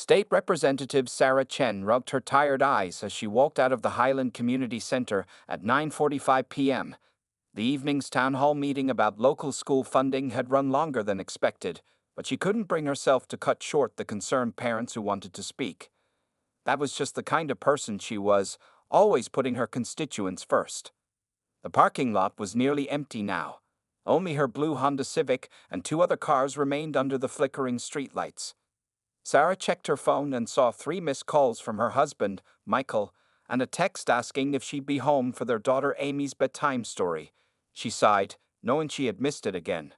State Representative Sarah Chen rubbed her tired eyes as she walked out of the Highland Community Center at 9:45 p.m. The evening's town hall meeting about local school funding had run longer than expected, but she couldn't bring herself to cut short the concerned parents who wanted to speak. That was just the kind of person she was, always putting her constituents first. The parking lot was nearly empty now. Only her blue Honda Civic and two other cars remained under the flickering streetlights. Sarah checked her phone and saw 3 missed calls from her husband, Michael, and a text asking if she'd be home for their daughter Amy's bedtime story. She sighed, knowing she had missed it again.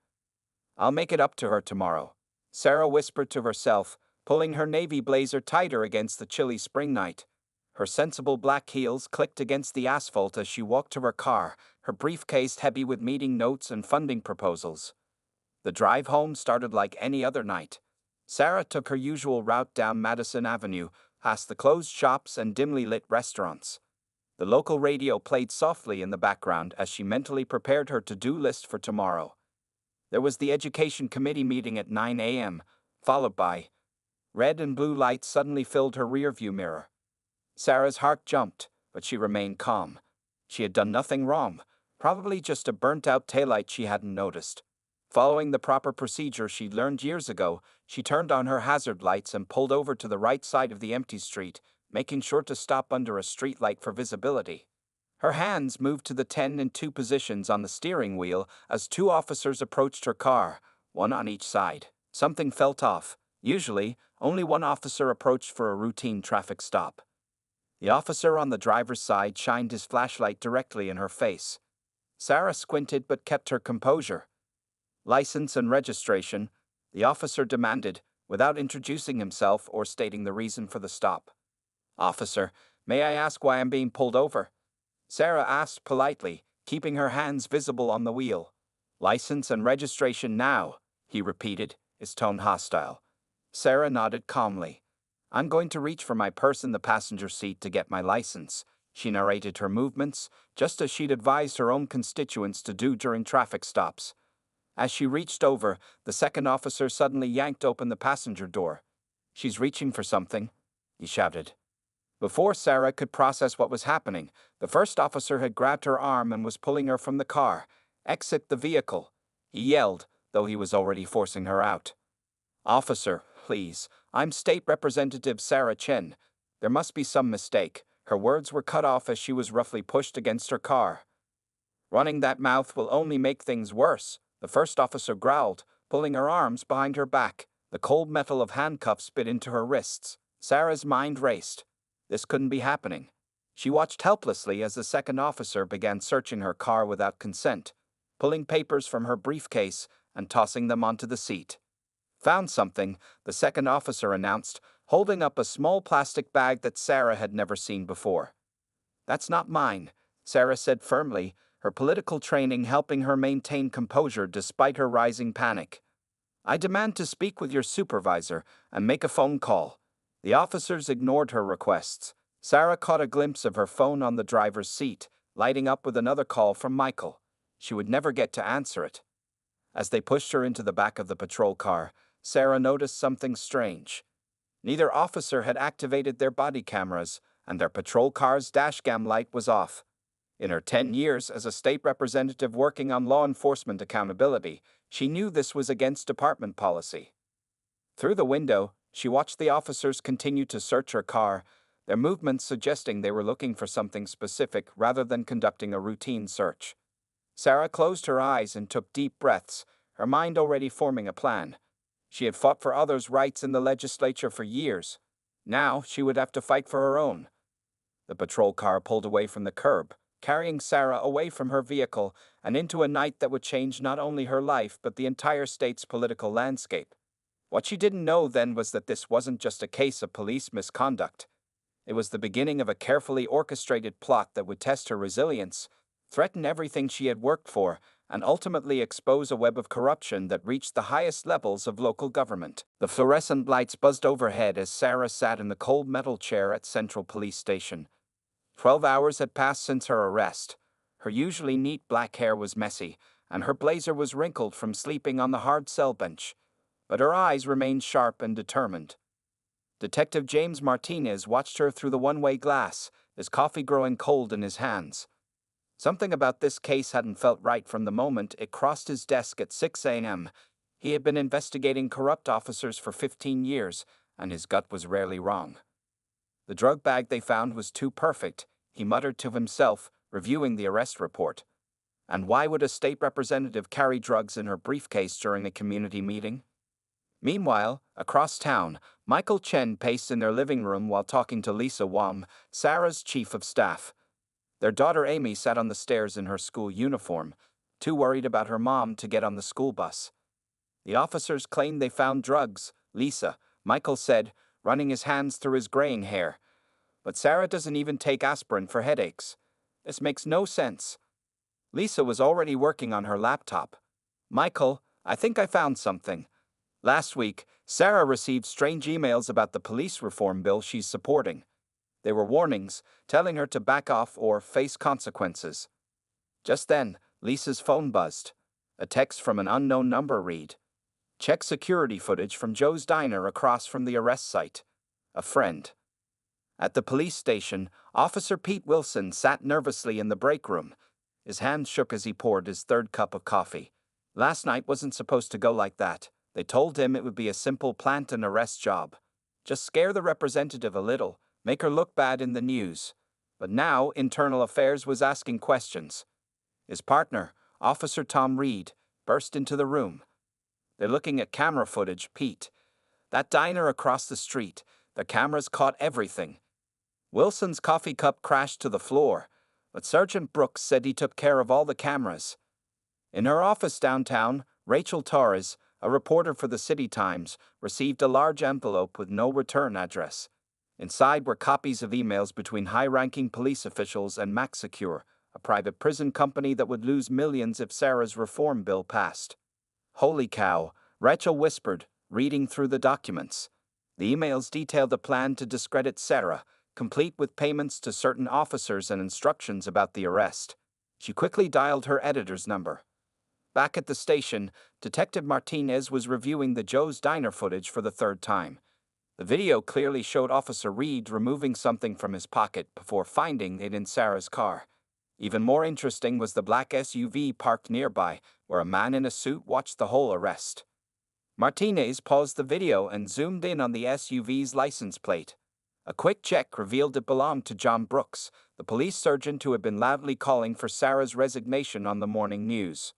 "I'll make it up to her tomorrow," Sarah whispered to herself, pulling her navy blazer tighter against the chilly spring night. Her sensible black heels clicked against the asphalt as she walked to her car, her briefcase heavy with meeting notes and funding proposals. The drive home started like any other night. Sarah took her usual route down Madison Avenue, past the closed shops and dimly lit restaurants. The local radio played softly in the background as she mentally prepared her to-do list for tomorrow. There was the Education Committee meeting at 9 a.m., followed by red and blue lights suddenly filled her rearview mirror. Sarah's heart jumped, but she remained calm. She had done nothing wrong, probably just a burnt-out taillight she hadn't noticed. Following the proper procedure she'd learned years ago, she turned on her hazard lights and pulled over to the right side of the empty street, making sure to stop under a streetlight for visibility. Her hands moved to the 10 and 2 positions on the steering wheel as two officers approached her car, one on each side. Something felt off. Usually, only one officer approached for a routine traffic stop. The officer on the driver's side shined his flashlight directly in her face. Sarah squinted but kept her composure. "License and registration," the officer demanded, without introducing himself or stating the reason for the stop. "Officer, may I ask why I'm being pulled over?" Sarah asked politely, keeping her hands visible on the wheel. "License and registration now," he repeated, his tone hostile. Sarah nodded calmly. "I'm going to reach for my purse in the passenger seat to get my license." She narrated her movements, just as she'd advised her own constituents to do during traffic stops. As she reached over, the second officer suddenly yanked open the passenger door. "She's reaching for something," he shouted. Before Sarah could process what was happening, the first officer had grabbed her arm and was pulling her from the car. "Exit the vehicle," he yelled, though he was already forcing her out. "Officer, please, I'm State Representative Sarah Chen. There must be some mistake." Her words were cut off as she was roughly pushed against her car. "Running that mouth will only make things worse," the first officer growled, pulling her arms behind her back. The cold metal of handcuffs bit into her wrists. Sarah's mind raced. This couldn't be happening. She watched helplessly as the second officer began searching her car without consent, pulling papers from her briefcase and tossing them onto the seat. "Found something," the second officer announced, holding up a small plastic bag that Sarah had never seen before. "That's not mine," Sarah said firmly, her political training helping her maintain composure despite her rising panic. "I demand to speak with your supervisor and make a phone call." The officers ignored her requests. Sarah caught a glimpse of her phone on the driver's seat, lighting up with another call from Michael. She would never get to answer it. As they pushed her into the back of the patrol car, Sarah noticed something strange. Neither officer had activated their body cameras, and their patrol car's dashcam light was off. In her 10 years as a state representative working on law enforcement accountability, she knew this was against department policy. Through the window, she watched the officers continue to search her car, their movements suggesting they were looking for something specific rather than conducting a routine search. Sarah closed her eyes and took deep breaths, her mind already forming a plan. She had fought for others' rights in the legislature for years. Now she would have to fight for her own. The patrol car pulled away from the curb, carrying Sarah away from her vehicle and into a night that would change not only her life but the entire state's political landscape. What she didn't know then was that this wasn't just a case of police misconduct. It was the beginning of a carefully orchestrated plot that would test her resilience, threaten everything she had worked for, and ultimately expose a web of corruption that reached the highest levels of local government. The fluorescent lights buzzed overhead as Sarah sat in the cold metal chair at Central Police Station. 12 hours had passed since her arrest. Her usually neat black hair was messy, and her blazer was wrinkled from sleeping on the hard cell bench. But her eyes remained sharp and determined. Detective James Martinez watched her through the one-way glass, his coffee growing cold in his hands. Something about this case hadn't felt right from the moment it crossed his desk at 6 a.m. He had been investigating corrupt officers for 15 years, and his gut was rarely wrong. The drug bag they found was too perfect, he muttered to himself, reviewing the arrest report. And why would a state representative carry drugs in her briefcase during a community meeting? Meanwhile, across town, Michael Chen paced in their living room while talking to Lisa Wam, Sarah's chief of staff. Their daughter Amy sat on the stairs in her school uniform, too worried about her mom to get on the school bus. The officers claimed they found drugs, Lisa, Michael said, running his hands through his graying hair. But Sarah doesn't even take aspirin for headaches. This makes no sense. Lisa was already working on her laptop. Michael, I think I found something. Last week, Sarah received strange emails about the police reform bill she's supporting. They were warnings, telling her to back off or face consequences. Just then, Lisa's phone buzzed. A text from an unknown number read, "Check security footage from Joe's Diner across from the arrest site. A friend." At the police station, Officer Pete Wilson sat nervously in the break room. His hands shook as he poured his third cup of coffee. Last night wasn't supposed to go like that. They told him it would be a simple plant and arrest job. Just scare the representative a little, make her look bad in the news. But now Internal Affairs was asking questions. His partner, Officer Tom Reed, burst into the room. "They're looking at camera footage, Pete. That diner across the street, the cameras caught everything." Wilson's coffee cup crashed to the floor, but Sergeant Brooks said he took care of all the cameras. In her office downtown, Rachel Torres, a reporter for the City Times, received a large envelope with no return address. Inside were copies of emails between high-ranking police officials and MaxSecure, a private prison company that would lose millions if Sarah's reform bill passed. "Holy cow," Rachel whispered, reading through the documents. The emails detailed a plan to discredit Sarah, complete with payments to certain officers and instructions about the arrest. She quickly dialed her editor's number. Back at the station, Detective Martinez was reviewing the Joe's Diner footage for the third time. The video clearly showed Officer Reed removing something from his pocket before finding it in Sarah's car. Even more interesting was the black SUV parked nearby, where a man in a suit watched the whole arrest. Martinez paused the video and zoomed in on the SUV's license plate. A quick check revealed it belonged to John Brooks, the police sergeant who had been loudly calling for Sarah's resignation on the morning news.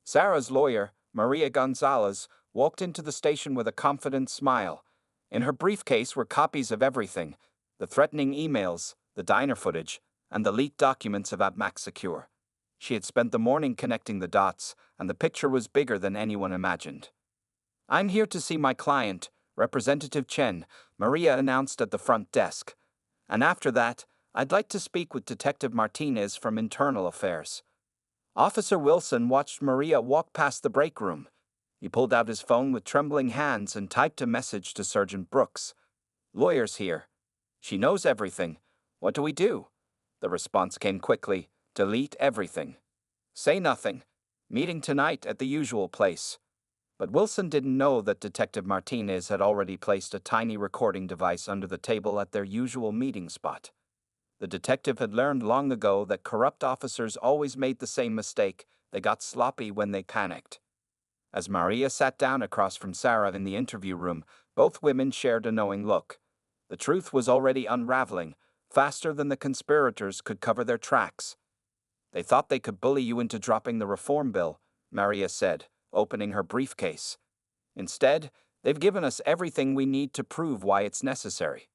Sarah's lawyer, Maria Gonzalez, walked into the station with a confident smile. In her briefcase were copies of everything: the threatening emails, the diner footage, and the leaked documents about MaxSecure. She had spent the morning connecting the dots, and the picture was bigger than anyone imagined. "I'm here to see my client, Representative Chen," Maria announced at the front desk. "And after that, I'd like to speak with Detective Martinez from Internal Affairs." Officer Wilson watched Maria walk past the break room. He pulled out his phone with trembling hands and typed a message to Sergeant Brooks. "Lawyer's here. She knows everything. What do we do?" The response came quickly: "Delete everything. Say nothing. Meeting tonight at the usual place." But Wilson didn't know that Detective Martinez had already placed a tiny recording device under the table at their usual meeting spot. The detective had learned long ago that corrupt officers always made the same mistake: they got sloppy when they panicked. As Maria sat down across from Sarah in the interview room, both women shared a knowing look. The truth was already unraveling, faster than the conspirators could cover their tracks. "They thought they could bully you into dropping the reform bill," Maria said, opening her briefcase. "Instead, they've given us everything we need to prove why it's necessary."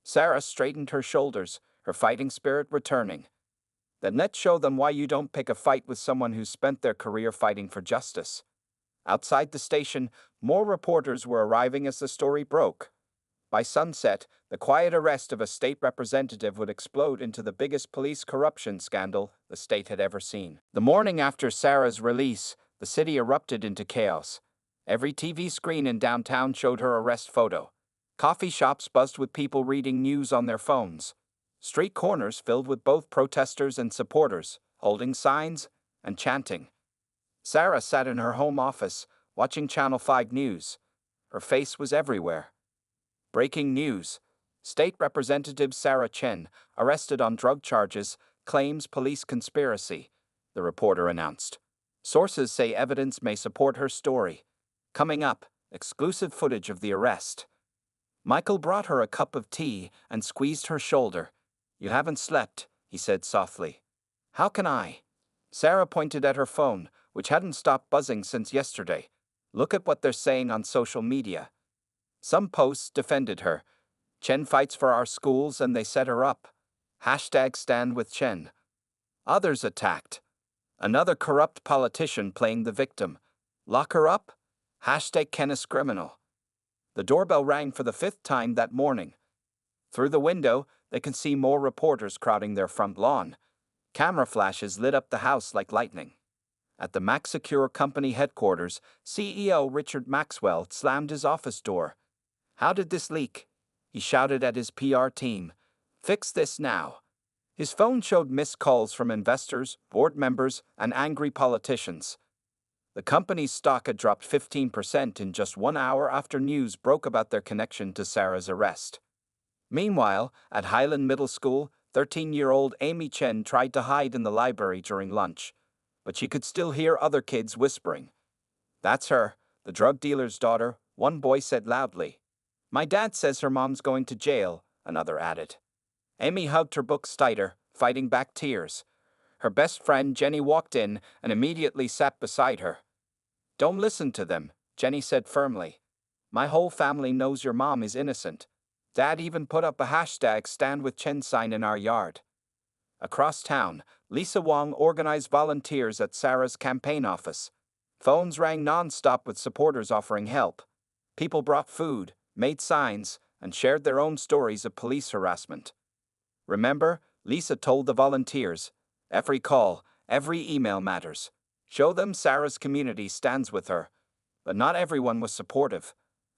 Sarah straightened her shoulders, her fighting spirit returning. "Then let's show them why you don't pick a fight with someone who's spent their career fighting for justice." Outside the station, more reporters were arriving as the story broke. By sunset, the quiet arrest of a state representative would explode into the biggest police corruption scandal the state had ever seen. The morning after Sarah's release, the city erupted into chaos. Every TV screen in downtown showed her arrest photo. Coffee shops buzzed with people reading news on their phones. Street corners filled with both protesters and supporters, holding signs and chanting. Sarah sat in her home office, watching Channel 5 News. Her face was everywhere. Breaking news. State Representative Sarah Chen, arrested on drug charges, claims police conspiracy, the reporter announced. Sources say evidence may support her story. Coming up, exclusive footage of the arrest. Michael brought her a cup of tea and squeezed her shoulder. "You haven't slept," he said softly. "How can I?" Sarah pointed at her phone, which hadn't stopped buzzing since yesterday. "Look at what they're saying on social media." Some posts defended her. "Chen fights for our schools and they set her up. #stand with Chen." Others attacked. "Another corrupt politician playing the victim. Lock her up? #Ken is criminal." The doorbell rang for the 5th time that morning. Through the window, they could see more reporters crowding their front lawn. Camera flashes lit up the house like lightning. At the MaxSecure Company headquarters, CEO Richard Maxwell slammed his office door. "How did this leak?" he shouted at his PR team. "Fix this now." His phone showed missed calls from investors, board members, and angry politicians. The company's stock had dropped 15% in just 1 hour after news broke about their connection to Sarah's arrest. Meanwhile, at Highland Middle School, 13-year-old Amy Chen tried to hide in the library during lunch, but she could still hear other kids whispering. "That's her, the drug dealer's daughter," one boy said loudly. "My dad says her mom's going to jail," another added. Amy hugged her books tighter, fighting back tears. Her best friend Jenny walked in and immediately sat beside her. "Don't listen to them," Jenny said firmly. "My whole family knows your mom is innocent. Dad even put up a #stand with Chen sign in our yard." Across town, Lisa Wong organized volunteers at Sarah's campaign office. Phones rang non-stop with supporters offering help. People brought food, made signs, and shared their own stories of police harassment. "Remember," Lisa told the volunteers, "every call, every email matters. Show them Sarah's community stands with her." But not everyone was supportive.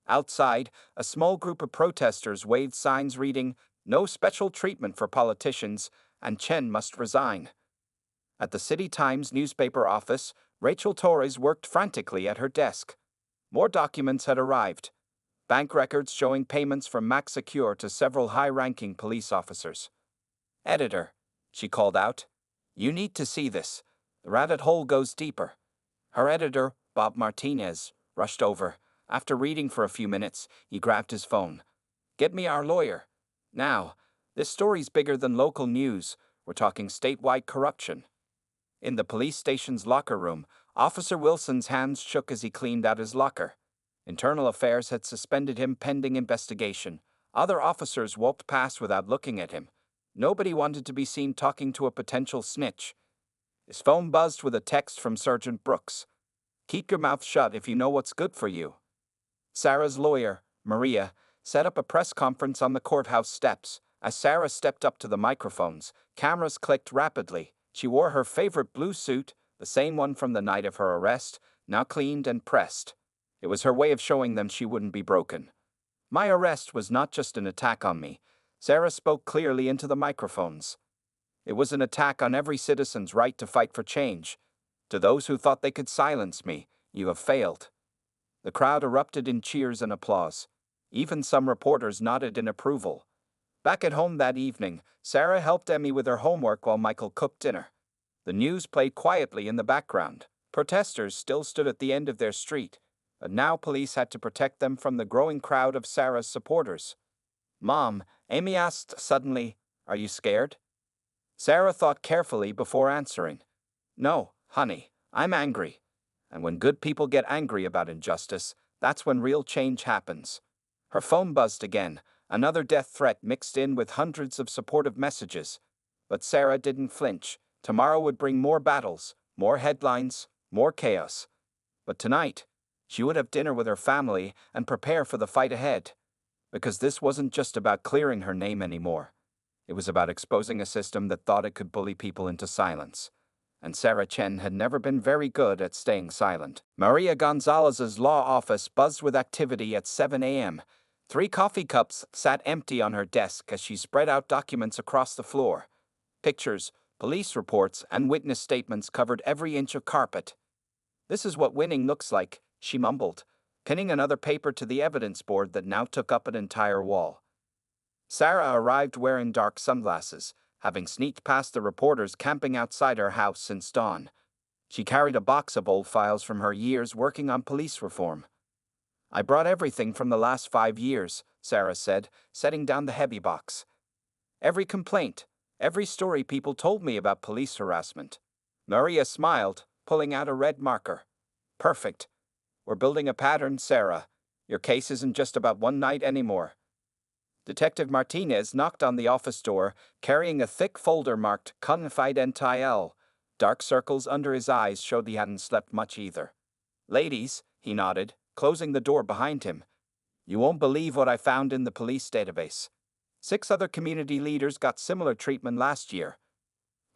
Outside, a small group of protesters waved signs reading, "No special treatment for politicians," and "Chen must resign." At the City Times newspaper office, Rachel Torres worked frantically at her desk. More documents had arrived. Bank records showing payments from MaxSecure to several high-ranking police officers. "Editor," she called out, "you need to see this. The rabbit hole goes deeper." Her editor, Bob Martinez, rushed over. After reading for a few minutes, he grabbed his phone. "Get me our lawyer. Now, this story's bigger than local news. We're talking statewide corruption." In the police station's locker room, Officer Wilson's hands shook as he cleaned out his locker. Internal Affairs had suspended him pending investigation. Other officers walked past without looking at him. Nobody wanted to be seen talking to a potential snitch. His phone buzzed with a text from Sergeant Brooks. "Keep your mouth shut if you know what's good for you." Sarah's lawyer, Maria, set up a press conference on the courthouse steps. As Sarah stepped up to the microphones, cameras clicked rapidly. She wore her favorite blue suit, the same one from the night of her arrest, now cleaned and pressed. It was her way of showing them she wouldn't be broken. "My arrest was not just an attack on me." Sarah spoke clearly into the microphones. "It was an attack on every citizen's right to fight for change. To those who thought they could silence me, you have failed." The crowd erupted in cheers and applause. Even some reporters nodded in approval. Back at home that evening, Sarah helped Emmy with her homework while Michael cooked dinner. The news played quietly in the background. Protesters still stood at the end of their street, but now police had to protect them from the growing crowd of Sarah's supporters. "Mom," Amy asked suddenly, "are you scared?" Sarah thought carefully before answering. "No, honey, I'm angry. And when good people get angry about injustice, that's when real change happens." Her phone buzzed again, another death threat mixed in with hundreds of supportive messages. But Sarah didn't flinch. Tomorrow would bring more battles, more headlines, more chaos. But tonight, she would have dinner with her family and prepare for the fight ahead. Because this wasn't just about clearing her name anymore. It was about exposing a system that thought it could bully people into silence. And Sarah Chen had never been very good at staying silent. Maria Gonzalez's law office buzzed with activity at 7 a.m. 3 coffee cups sat empty on her desk as she spread out documents across the floor. Pictures, police reports, and witness statements covered every inch of carpet. "This is what winning looks like," she mumbled. pinning another paper to the evidence board that now took up an entire wall. Sarah arrived wearing dark sunglasses, having sneaked past the reporters camping outside her house since dawn. She carried a box of old files from her years working on police reform. "I brought everything from the last 5 years," Sarah said, setting down the heavy box. "Every complaint, every story people told me about police harassment." Maria smiled, pulling out a red marker. "Perfect. We're building a pattern, Sarah. Your case isn't just about one night anymore." Detective Martinez knocked on the office door, carrying a thick folder marked Confidential. Dark circles under his eyes showed he hadn't slept much either. "Ladies," he nodded, closing the door behind him, "you won't believe what I found in the police database. 6 other community leaders got similar treatment last year.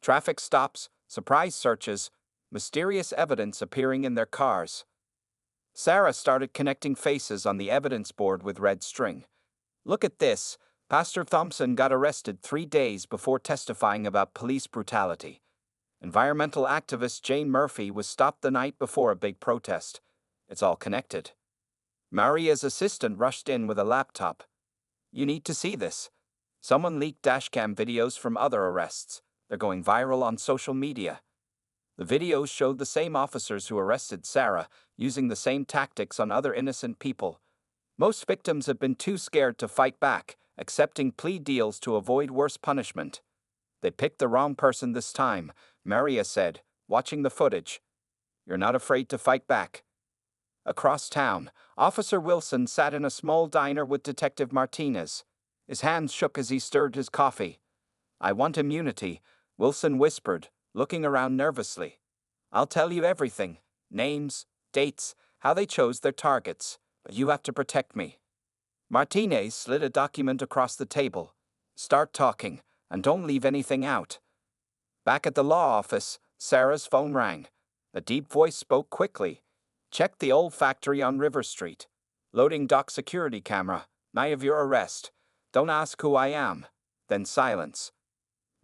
Traffic stops, surprise searches, mysterious evidence appearing in their cars." Sarah started connecting faces on the evidence board with red string. "Look at this. Pastor Thompson got arrested 3 days before testifying about police brutality. Environmental activist Jane Murphy was stopped the night before a big protest. It's all connected." Maria's assistant rushed in with a laptop. "You need to see this. Someone leaked dashcam videos from other arrests. They're going viral on social media." The videos showed the same officers who arrested Sarah, using the same tactics on other innocent people. Most victims have been too scared to fight back, accepting plea deals to avoid worse punishment. "They picked the wrong person this time," Maria said, watching the footage. "You're not afraid to fight back." Across town, Officer Wilson sat in a small diner with Detective Martinez. His hands shook as he stirred his coffee. "I want immunity," Wilson whispered, looking around nervously. "I'll tell you everything: names, dates, how they chose their targets, but you have to protect me." Martinez slid a document across the table. "Start talking, and don't leave anything out." Back at the law office, Sarah's phone rang. The deep voice spoke quickly. "Check the old factory on River Street. Loading dock security camera. Night of your arrest. Don't ask who I am." Then silence.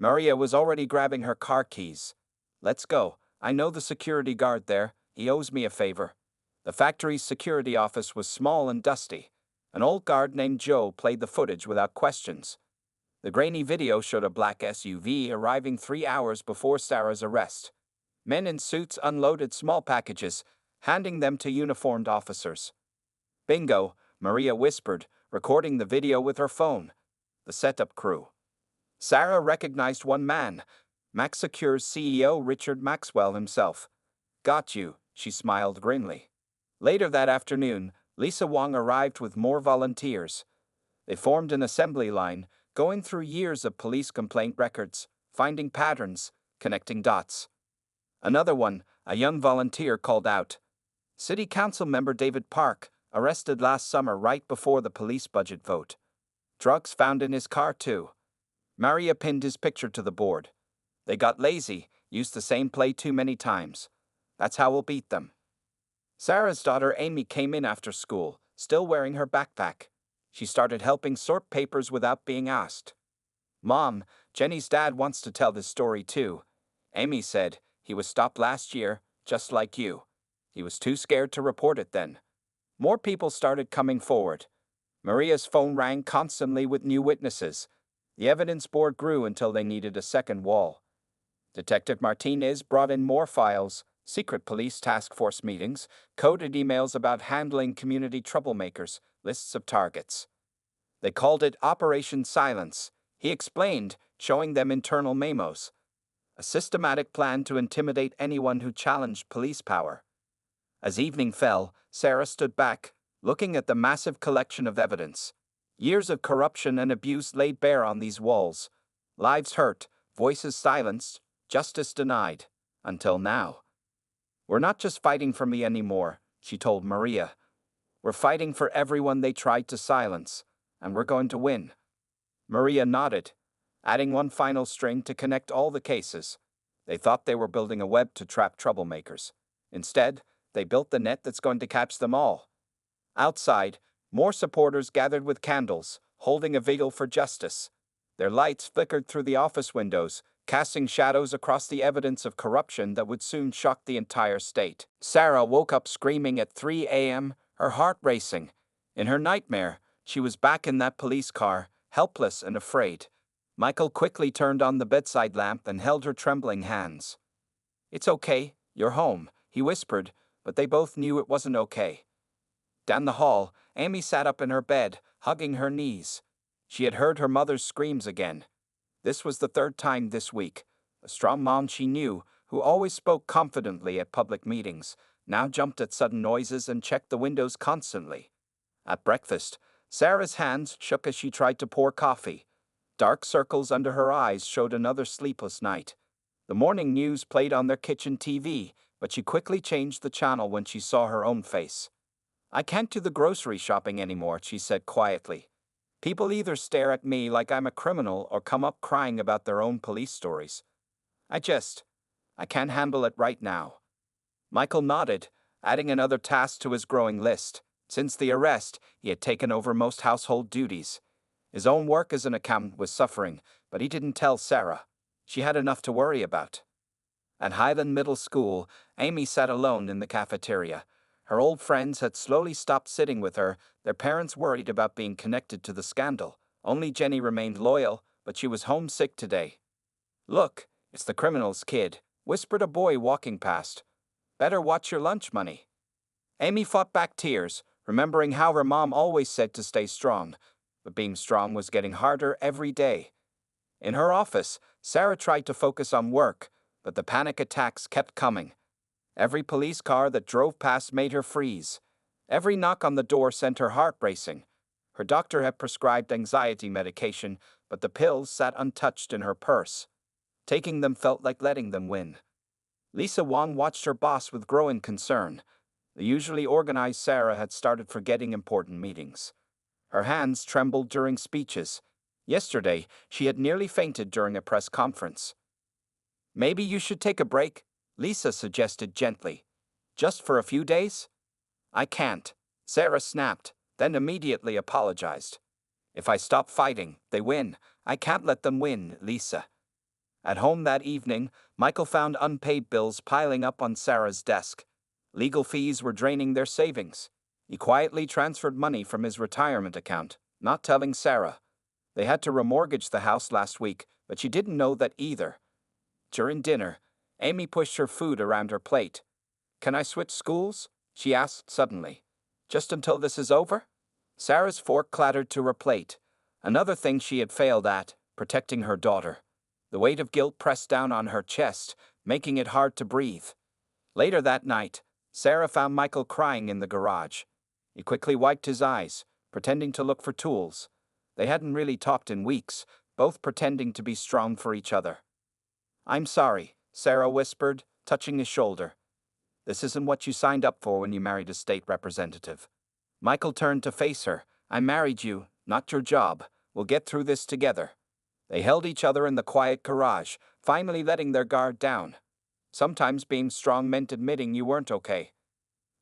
Maria was already grabbing her car keys. "Let's go. I know the security guard there. He owes me a favor." The factory's security office was small and dusty. An old guard named Joe played the footage without questions. The grainy video showed a black SUV arriving 3 hours before Sarah's arrest. Men in suits unloaded small packages, handing them to uniformed officers. "Bingo," Maria whispered, recording the video with her phone. The setup crew. Sarah recognized one man, Max Secure's CEO Richard Maxwell himself. "Got you," she smiled grimly. Later that afternoon, Lisa Wong arrived with more volunteers. They formed an assembly line, going through years of police complaint records, finding patterns, connecting dots. Another one, a young volunteer, called out. "City Council member David Park, arrested last summer right before the police budget vote. Drugs found in his car too." Maria pinned his picture to the board. "They got lazy, used the same play too many times. That's how we'll beat them." Sarah's daughter Amy came in after school, still wearing her backpack. She started helping sort papers without being asked. "Mom, Jenny's dad wants to tell this story too." Amy said, "He was stopped last year, just like you. He was too scared to report it then." More people started coming forward. Maria's phone rang constantly with new witnesses. The evidence board grew until they needed a second wall. Detective Martinez brought in more files, secret police task force meetings, coded emails about handling community troublemakers, lists of targets. They called it Operation Silence. He explained, showing them internal memos. A systematic plan to intimidate anyone who challenged police power. As evening fell, Sarah stood back, looking at the massive collection of evidence. Years of corruption and abuse laid bare on these walls. Lives hurt, voices silenced, justice denied. Until now. "We're not just fighting for me anymore," she told Maria. "We're fighting for everyone they tried to silence, and we're going to win." Maria nodded, adding one final string to connect all the cases. They thought they were building a web to trap troublemakers. Instead, they built the net that's going to catch them all. Outside, more supporters gathered with candles, holding a vigil for justice. Their lights flickered through the office windows, casting shadows across the evidence of corruption that would soon shock the entire state. Sarah woke up screaming at 3 a.m., her heart racing. In her nightmare, she was back in that police car, helpless and afraid. Michael quickly turned on the bedside lamp and held her trembling hands. "It's okay, you're home," he whispered, but they both knew it wasn't okay. Down the hall, Amy sat up in her bed, hugging her knees. She had heard her mother's screams again. This was the third time this week. A strong mom she knew, who always spoke confidently at public meetings, now jumped at sudden noises and checked the windows constantly. At breakfast, Sarah's hands shook as she tried to pour coffee. Dark circles under her eyes showed another sleepless night. The morning news played on their kitchen TV, but she quickly changed the channel when she saw her own face. "I can't do the grocery shopping anymore," she said quietly. "People either stare at me like I'm a criminal or come up crying about their own police stories. I can't handle it right now." Michael nodded, adding another task to his growing list. Since the arrest, he had taken over most household duties. His own work as an accountant was suffering, but he didn't tell Sarah. She had enough to worry about. At Highland Middle School, Amy sat alone in the cafeteria. Her old friends had slowly stopped sitting with her, their parents worried about being connected to the scandal. Only Jenny remained loyal, but she was homesick today. "Look, it's the criminal's kid," whispered a boy walking past. "Better watch your lunch money." Amy fought back tears, remembering how her mom always said to stay strong, but being strong was getting harder every day. In her office, Sarah tried to focus on work, but the panic attacks kept coming. Every police car that drove past made her freeze. Every knock on the door sent her heart racing. Her doctor had prescribed anxiety medication, but the pills sat untouched in her purse. Taking them felt like letting them win. Lisa Wong watched her boss with growing concern. The usually organized Sarah had started forgetting important meetings. Her hands trembled during speeches. Yesterday, she had nearly fainted during a press conference. "Maybe you should take a break," Lisa suggested gently. "Just for a few days?" "I can't," Sarah snapped, then immediately apologized. "If I stop fighting, they win. I can't let them win, Lisa." At home that evening, Michael found unpaid bills piling up on Sarah's desk. Legal fees were draining their savings. He quietly transferred money from his retirement account, not telling Sarah. They had to remortgage the house last week, but she didn't know that either. During dinner, Amy pushed her food around her plate. "Can I switch schools?" she asked suddenly. "Just until this is over?" Sarah's fork clattered to her plate. Another thing she had failed at, protecting her daughter. The weight of guilt pressed down on her chest, making it hard to breathe. Later that night, Sarah found Michael crying in the garage. He quickly wiped his eyes, pretending to look for tools. They hadn't really talked in weeks, both pretending to be strong for each other. "I'm sorry," Sarah whispered, touching his shoulder. "This isn't what you signed up for when you married a state representative." Michael turned to face her. "I married you, not your job. We'll get through this together." They held each other in the quiet garage, finally letting their guard down. Sometimes being strong meant admitting you weren't okay.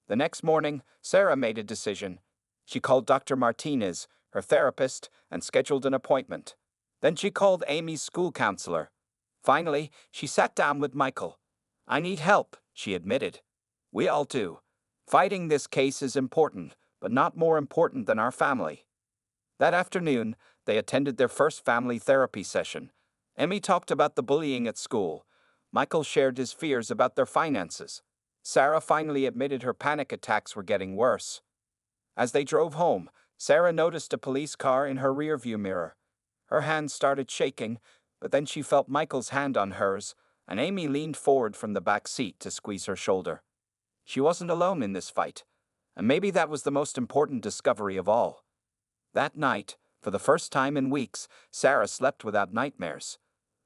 The next morning, Sarah made a decision. She called Dr. Martinez, her therapist, and scheduled an appointment. Then she called Amy's school counselor. Finally, she sat down with Michael. "I need help," she admitted. "We all do. Fighting this case is important, but not more important than our family." That afternoon, they attended their first family therapy session. Amy talked about the bullying at school. Michael shared his fears about their finances. Sarah finally admitted her panic attacks were getting worse. As they drove home, Sarah noticed a police car in her rearview mirror. Her hands started shaking, but then she felt Michael's hand on hers, and Amy leaned forward from the back seat to squeeze her shoulder. She wasn't alone in this fight, and maybe that was the most important discovery of all. That night, for the first time in weeks, Sarah slept without nightmares.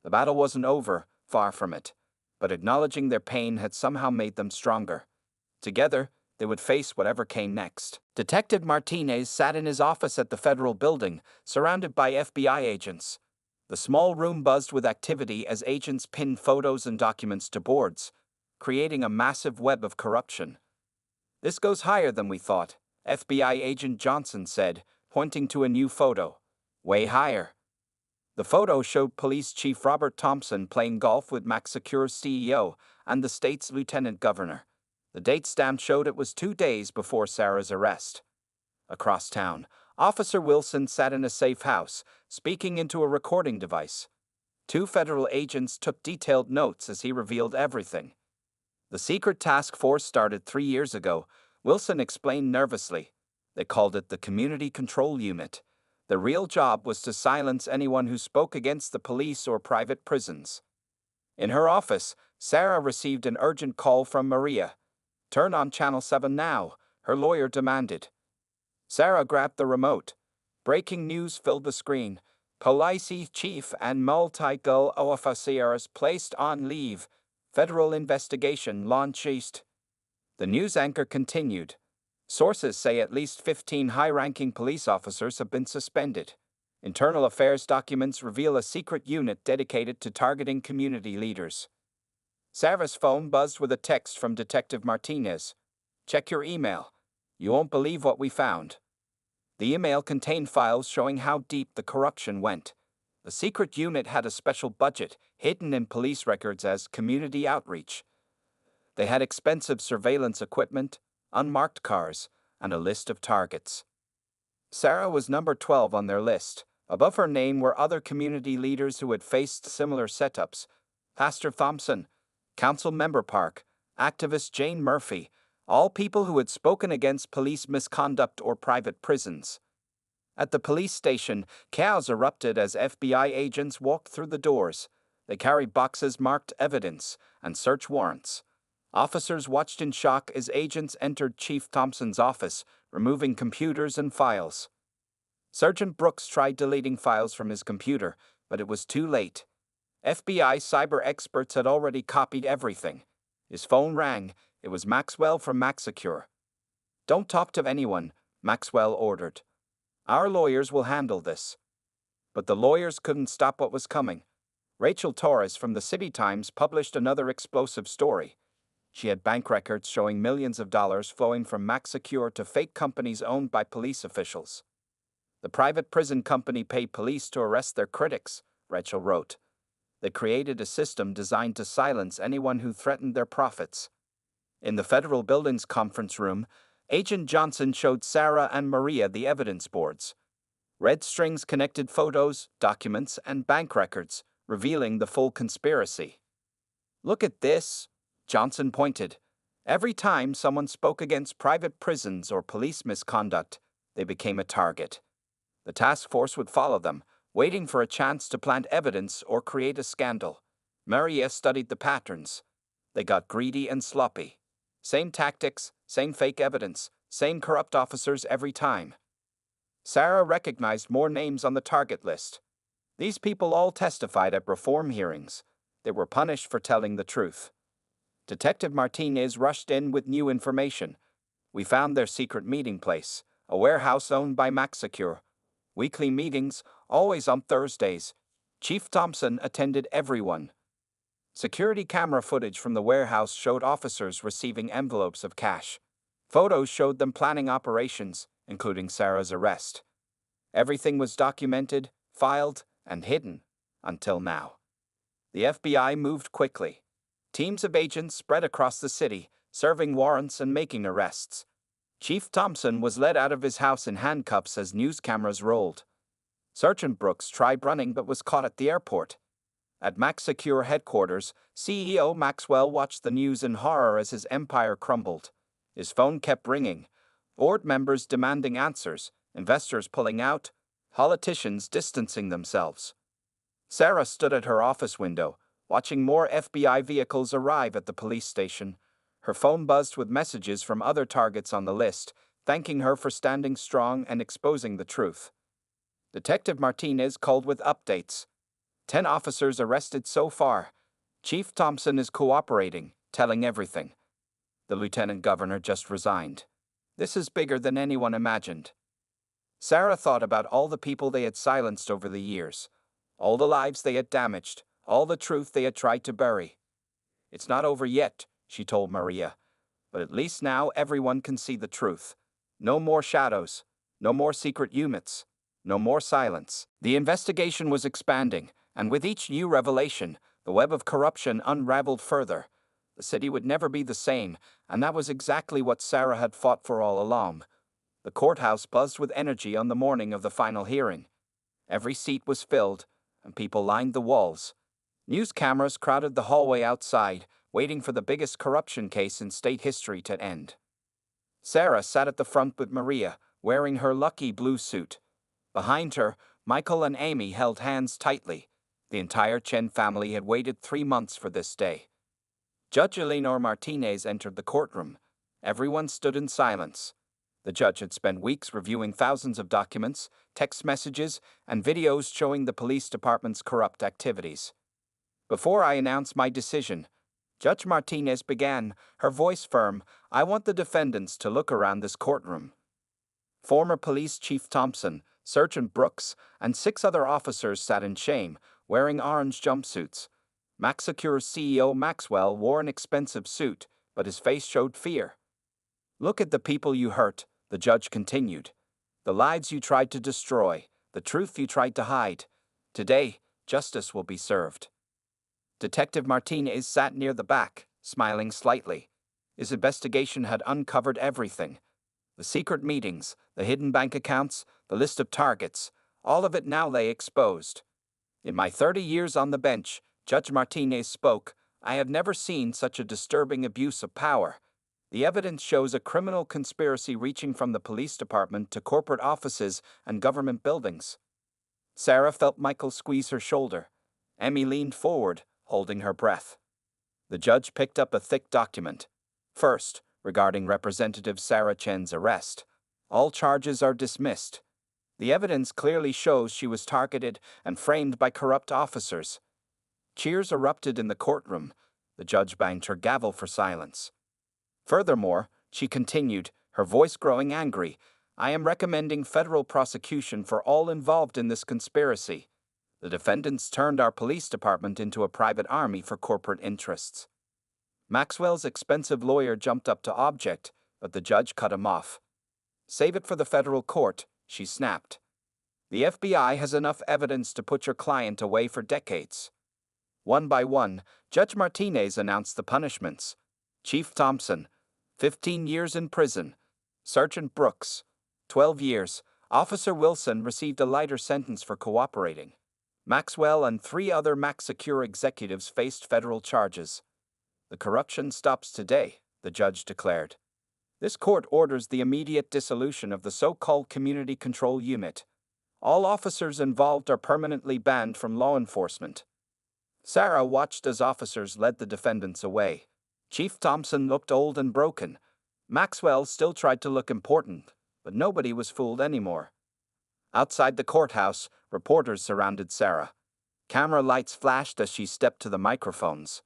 The battle wasn't over, far from it, but acknowledging their pain had somehow made them stronger. Together, they would face whatever came next. Detective Martinez sat in his office at the federal building, surrounded by FBI agents. The small room buzzed with activity as agents pinned photos and documents to boards, creating a massive web of corruption. "This goes higher than we thought," FBI agent Johnson said, pointing to a new photo. "Way higher." The photo showed Police Chief Robert Thompson playing golf with Max Secure's CEO and the state's lieutenant governor. The date stamp showed it was 2 days before Sarah's arrest. Across town, Officer Wilson sat in a safe house, speaking into a recording device. 2 federal agents took detailed notes as he revealed everything. The secret task force started 3 years ago, Wilson explained nervously. They called it the Community Control Unit. The real job was to silence anyone who spoke against the police or private prisons. In her office, Sarah received an urgent call from Maria. "Turn on Channel 7 now," her lawyer demanded. Sarah grabbed the remote. Breaking news filled the screen. Police chief and multi-gull officers placed on leave. Federal investigation launched. The news anchor continued. Sources say at least 15 high-ranking police officers have been suspended. Internal affairs documents reveal a secret unit dedicated to targeting community leaders. Sarah's phone buzzed with a text from Detective Martinez. "Check your email. You won't believe what we found." The email contained files showing how deep the corruption went. The secret unit had a special budget, hidden in police records as community outreach. They had expensive surveillance equipment, unmarked cars, and a list of targets. Sarah was number 12 on their list. Above her name were other community leaders who had faced similar setups. Pastor Thompson, Council Member Park, activist Jane Murphy, all people who had spoken against police misconduct or private prisons. At the police station, chaos erupted as FBI agents walked through the doors. They carried boxes marked evidence and search warrants. Officers watched in shock as agents entered Chief Thompson's office, removing computers and files. Sergeant Brooks tried deleting files from his computer, but it was too late. FBI cyber experts had already copied everything. His phone rang. It was Maxwell from MaxSecure. "Don't talk to anyone," Maxwell ordered. "Our lawyers will handle this." But the lawyers couldn't stop what was coming. Rachel Torres from the City Times published another explosive story. She had bank records showing millions of dollars flowing from MaxSecure to fake companies owned by police officials. "The private prison company paid police to arrest their critics," Rachel wrote. "They created a system designed to silence anyone who threatened their profits." In the federal building's conference room, Agent Johnson showed Sarah and Maria the evidence boards. Red strings connected photos, documents, and bank records, revealing the full conspiracy. "Look at this," Johnson pointed. "Every time someone spoke against private prisons or police misconduct, they became a target. The task force would follow them, waiting for a chance to plant evidence or create a scandal. Maria studied the patterns. They got greedy and sloppy. Same tactics, same fake evidence, same corrupt officers every time." Sarah recognized more names on the target list. These people all testified at reform hearings. They were punished for telling the truth. Detective Martinez rushed in with new information. "We found their secret meeting place, a warehouse owned by MaxSecure. Weekly meetings, always on Thursdays. Chief Thompson attended everyone." Security camera footage from the warehouse showed officers receiving envelopes of cash. Photos showed them planning operations, including Sarah's arrest. Everything was documented, filed, and hidden, until now. The FBI moved quickly. Teams of agents spread across the city, serving warrants and making arrests. Chief Thompson was led out of his house in handcuffs as news cameras rolled. Sergeant Brooks tried running but was caught at the airport. At MaxSecure headquarters, CEO Maxwell watched the news in horror as his empire crumbled. His phone kept ringing. Board members demanding answers, investors pulling out, politicians distancing themselves. Sarah stood at her office window, watching more FBI vehicles arrive at the police station. Her phone buzzed with messages from other targets on the list, thanking her for standing strong and exposing the truth. Detective Martinez called with updates. 10 officers arrested so far. Chief Thompson is cooperating, telling everything. The lieutenant governor just resigned. This is bigger than anyone imagined. Sarah thought about all the people they had silenced over the years, all the lives they had damaged, all the truth they had tried to bury. "It's not over yet," she told Maria, "but at least now everyone can see the truth. No more shadows, no more secret units, no more silence." The investigation was expanding, and with each new revelation, the web of corruption unraveled further. The city would never be the same, and that was exactly what Sarah had fought for all along. The courthouse buzzed with energy on the morning of the final hearing. Every seat was filled, and people lined the walls. News cameras crowded the hallway outside, waiting for the biggest corruption case in state history to end. Sarah sat at the front with Maria, wearing her lucky blue suit. Behind her, Michael and Amy held hands tightly. The entire Chen family had waited 3 months for this day. Judge Eleanor Martinez entered the courtroom. Everyone stood in silence. The judge had spent weeks reviewing thousands of documents, text messages, and videos showing the police department's corrupt activities. Before I announce my decision, Judge Martinez began, her voice firm, I want the defendants to look around this courtroom. Former Police Chief Thompson, Sergeant Brooks, and 6 other officers sat in shame, wearing orange jumpsuits. MaxSecure's CEO Maxwell wore an expensive suit, but his face showed fear. Look at the people you hurt, the judge continued. The lives you tried to destroy, the truth you tried to hide. Today, justice will be served. Detective Martinez sat near the back, smiling slightly. His investigation had uncovered everything. The secret meetings, the hidden bank accounts, the list of targets, all of it now lay exposed. In my 30 years on the bench, Judge Martinez spoke, I have never seen such a disturbing abuse of power. The evidence shows a criminal conspiracy reaching from the police department to corporate offices and government buildings. Sarah felt Michael squeeze her shoulder. Emmy leaned forward, holding her breath. The judge picked up a thick document. First, regarding Representative Sarah Chen's arrest. All charges are dismissed. The evidence clearly shows she was targeted and framed by corrupt officers. Cheers erupted in the courtroom. The judge banged her gavel for silence. Furthermore, she continued, her voice growing angry, I am recommending federal prosecution for all involved in this conspiracy. The defendants turned our police department into a private army for corporate interests. Maxwell's expensive lawyer jumped up to object, but the judge cut him off. Save it for the federal court, she snapped. The FBI has enough evidence to put your client away for decades. One by one, Judge Martinez announced the punishments. Chief Thompson, 15 years in prison. Sergeant Brooks, 12 years. Officer Wilson received a lighter sentence for cooperating. Maxwell and 3 other MaxSecure executives faced federal charges. The corruption stops today, the judge declared. This court orders the immediate dissolution of the so-called Community Control Unit. All officers involved are permanently banned from law enforcement. Sarah watched as officers led the defendants away. Chief Thompson looked old and broken. Maxwell still tried to look important, but nobody was fooled anymore. Outside the courthouse, reporters surrounded Sarah. Camera lights flashed as she stepped to the microphones.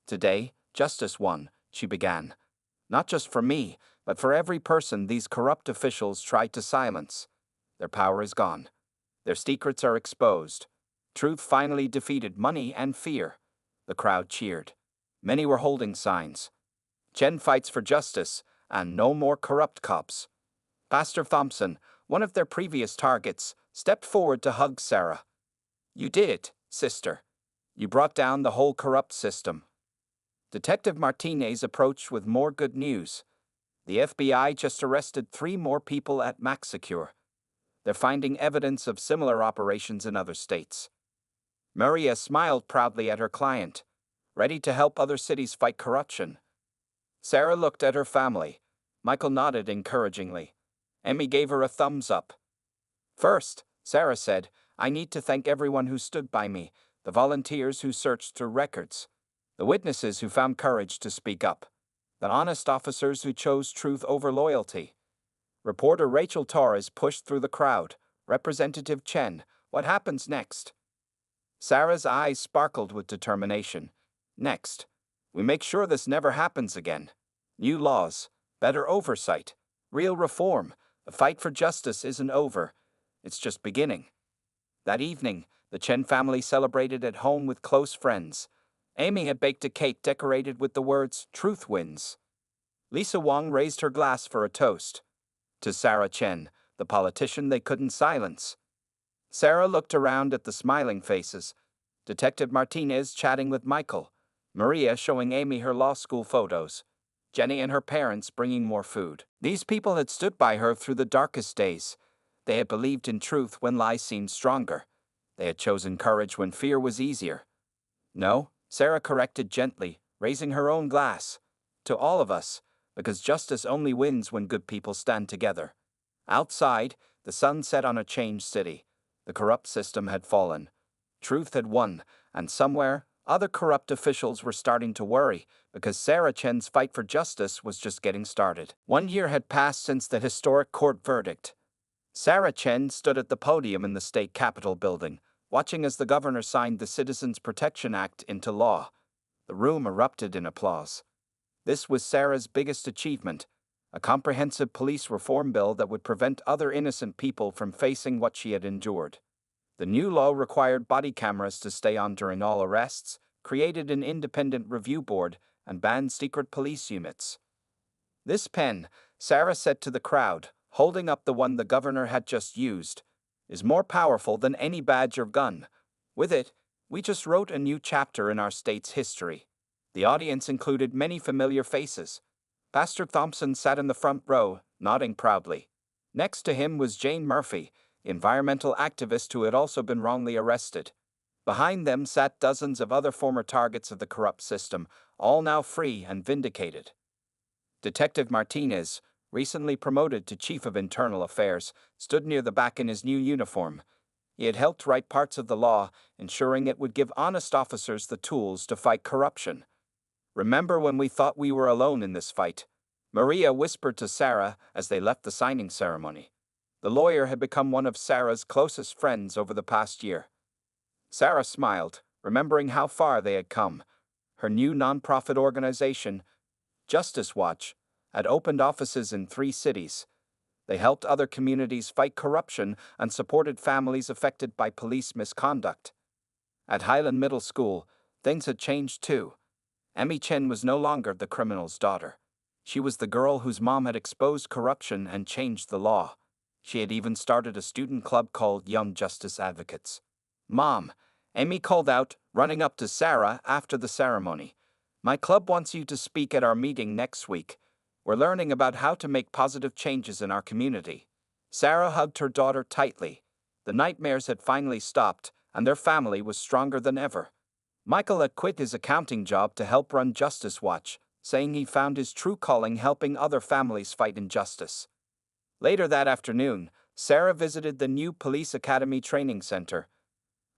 Today, justice won, she began. Not just for me, but for every person these corrupt officials tried to silence. Their power is gone. Their secrets are exposed. Truth finally defeated money and fear. The crowd cheered. Many were holding signs. Chen fights for justice, and no more corrupt cops. Pastor Thompson, one of their previous targets, stepped forward to hug Sarah. You did it, sister. You brought down the whole corrupt system. Detective Martinez approached with more good news. The FBI just arrested 3 more people at MaxSecure. They're finding evidence of similar operations in other states. Maria smiled proudly at her client, ready to help other cities fight corruption. Sarah looked at her family. Michael nodded encouragingly. Emmy gave her a thumbs up. First, Sarah said, I need to thank everyone who stood by me, the volunteers who searched through records, the witnesses who found courage to speak up, the honest officers who chose truth over loyalty. Reporter Rachel Torres pushed through the crowd. Representative Chen, what happens next? Sarah's eyes sparkled with determination. Next, we make sure this never happens again. New laws, better oversight, real reform. The fight for justice isn't over. It's just beginning. That evening, the Chen family celebrated at home with close friends. Amy had baked a cake decorated with the words, Truth Wins. Lisa Wong raised her glass for a toast. To Sarah Chen, the politician they couldn't silence. Sarah looked around at the smiling faces. Detective Martinez chatting with Michael. Maria showing Amy her law school photos, Jenny and her parents bringing more food. These people had stood by her through the darkest days. They had believed in truth when lies seemed stronger. They had chosen courage when fear was easier. No, Sarah corrected gently, raising her own glass. To all of us, because justice only wins when good people stand together. Outside, the sun set on a changed city. The corrupt system had fallen. Truth had won, and somewhere, other corrupt officials were starting to worry because Sarah Chen's fight for justice was just getting started. 1 year had passed since the historic court verdict. Sarah Chen stood at the podium in the state capitol building, watching as the governor signed the Citizens Protection Act into law. The room erupted in applause. This was Sarah's biggest achievement, a comprehensive police reform bill that would prevent other innocent people from facing what she had endured. The new law required body cameras to stay on during all arrests, created an independent review board, and banned secret police units. This pen, Sarah said to the crowd, holding up the one the governor had just used, is more powerful than any badge or gun. With it, we just wrote a new chapter in our state's history. The audience included many familiar faces. Pastor Thompson sat in the front row, nodding proudly. Next to him was Jane Murphy, environmental activist who had also been wrongly arrested. Behind them sat dozens of other former targets of the corrupt system, all now free and vindicated. Detective Martinez, recently promoted to Chief of Internal Affairs, stood near the back in his new uniform. He had helped write parts of the law, ensuring it would give honest officers the tools to fight corruption. "Remember when we thought we were alone in this fight?" Maria whispered to Sarah as they left the signing ceremony. The lawyer had become one of Sarah's closest friends over the past year. Sarah smiled, remembering how far they had come. Her new nonprofit organization, Justice Watch, had opened offices in 3 cities. They helped other communities fight corruption and supported families affected by police misconduct. At Highland Middle School, things had changed too. Amy Chen was no longer the criminal's daughter. She was the girl whose mom had exposed corruption and changed the law. She had even started a student club called Young Justice Advocates. "Mom," Amy called out, running up to Sarah after the ceremony. "My club wants you to speak at our meeting next week. We're learning about how to make positive changes in our community." Sarah hugged her daughter tightly. The nightmares had finally stopped, and their family was stronger than ever. Michael had quit his accounting job to help run Justice Watch, saying he found his true calling helping other families fight injustice. Later that afternoon, Sarah visited the new Police Academy Training Center.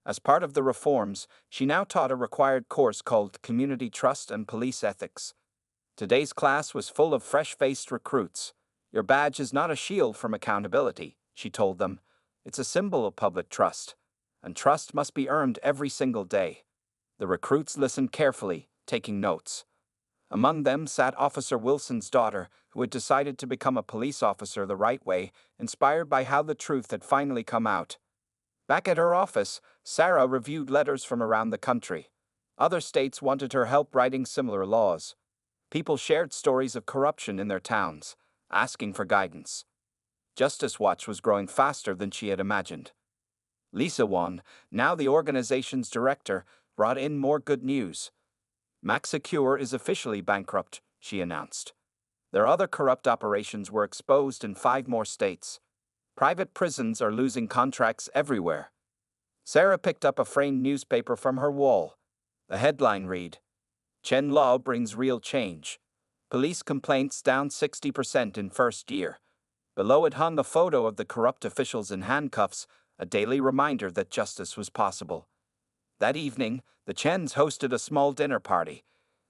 As part of the reforms, she now taught a required course called Community Trust and Police Ethics. Today's class was full of fresh-faced recruits. "Your badge is not a shield from accountability," she told them. "It's a symbol of public trust, and trust must be earned every single day." The recruits listened carefully, taking notes. Among them sat Officer Wilson's daughter, who had decided to become a police officer the right way, inspired by how the truth had finally come out. Back at her office, Sarah reviewed letters from around the country. Other states wanted her help writing similar laws. People shared stories of corruption in their towns, asking for guidance. Justice Watch was growing faster than she had imagined. Lisa Wan, now the organization's director, brought in more good news. MaxSecure is officially bankrupt, she announced. Their other corrupt operations were exposed in 5 more states. Private prisons are losing contracts everywhere. Sarah picked up a framed newspaper from her wall. The headline read, "Chen Law brings real change. Police complaints down 60% in first year." Below it hung a photo of the corrupt officials in handcuffs, a daily reminder that justice was possible. That evening, the Chens hosted a small dinner party.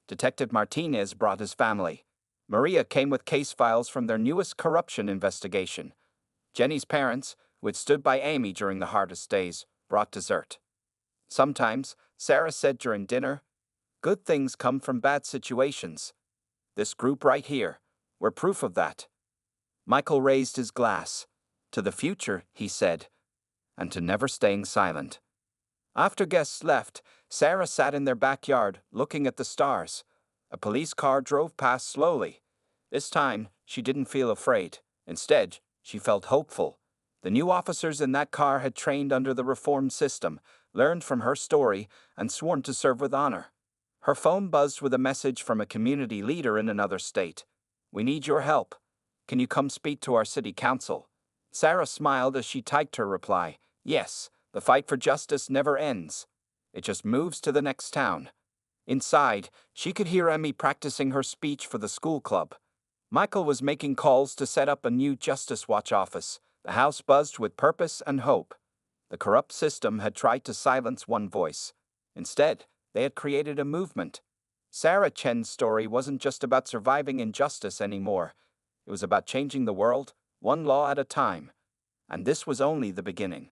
Detective Martinez brought his family. Maria came with case files from their newest corruption investigation. Jenny's parents, who had stood by Amy during the hardest days, brought dessert. Sometimes, Sarah said during dinner, "Good things come from bad situations. This group right here, we're proof of that." Michael raised his glass. "To the future," he said, "and to never staying silent." After guests left, Sarah sat in their backyard, looking at the stars. A police car drove past slowly. This time, she didn't feel afraid. Instead, she felt hopeful. The new officers in that car had trained under the reformed system, learned from her story, and sworn to serve with honor. Her phone buzzed with a message from a community leader in another state. "We need your help. Can you come speak to our city council?" Sarah smiled as she typed her reply. "Yes, the fight for justice never ends. It just moves to the next town." Inside, she could hear Emmy practicing her speech for the school club. Michael was making calls to set up a new Justice Watch office. The house buzzed with purpose and hope. The corrupt system had tried to silence one voice. Instead, they had created a movement. Sarah Chen's story wasn't just about surviving injustice anymore. It was about changing the world, one law at a time. And this was only the beginning.